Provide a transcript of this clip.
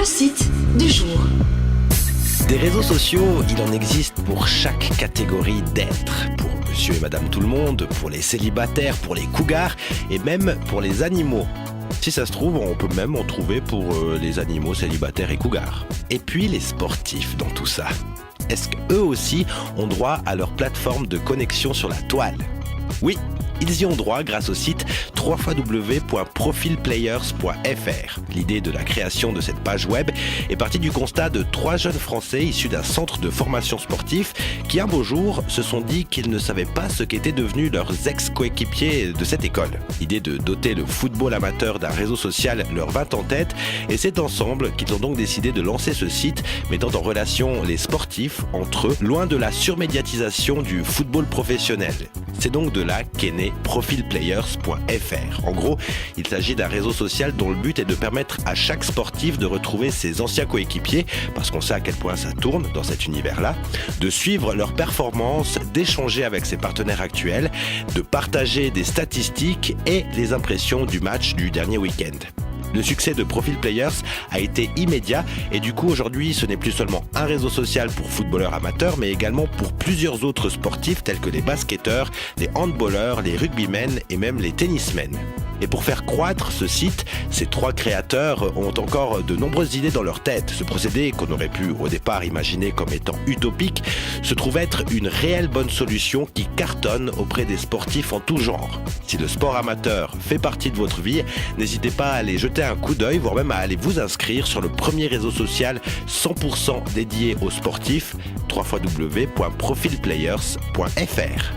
site du jour. Des réseaux sociaux, il en existe pour chaque catégorie d'êtres. Pour monsieur et madame tout le monde, pour les célibataires, pour les cougars et même pour les animaux. Si ça se trouve, on peut même en trouver pour les animaux célibataires et cougars. Et puis les sportifs dans tout ça. Est-ce qu'eux aussi ont droit à leur plateforme de connexion sur la toile ? Oui, ils y ont droit grâce au site www.profilplayers.fr. L'idée de la création de cette page web est partie du constat de 3 jeunes Français issus d'un centre de formation sportif qui un beau jour se sont dit qu'ils ne savaient pas ce qu'étaient devenus leurs ex-coéquipiers de cette école. L'idée de doter le football amateur d'un réseau social leur vint en tête et c'est ensemble qu'ils ont donc décidé de lancer ce site mettant en relation les sportifs entre eux, loin de la surmédiatisation du football professionnel. C'est donc de là qu'est né profilplayers.fr. En gros, il s'agit d'un réseau social dont le but est de permettre à chaque sportif de retrouver ses anciens coéquipiers, parce qu'on sait à quel point ça tourne dans cet univers-là, de suivre leurs performances, d'échanger avec ses partenaires actuels, de partager des statistiques et les impressions du match du dernier week-end. Le succès de Profil Players a été immédiat et du coup aujourd'hui ce n'est plus seulement un réseau social pour footballeurs amateurs mais également pour plusieurs autres sportifs tels que les basketteurs, les handballeurs, les rugbymen et même les tennismen. Et pour faire croître ce site, ces 3 créateurs ont encore de nombreuses idées dans leur tête. Ce procédé qu'on aurait pu au départ imaginer comme étant utopique se trouve être une réelle bonne solution qui cartonne auprès des sportifs en tout genre. Si le sport amateur fait partie de votre vie, n'hésitez pas à aller jeter un coup d'œil, voire même à aller vous inscrire sur le premier réseau social 100% dédié aux sportifs, www.profilplayers.fr.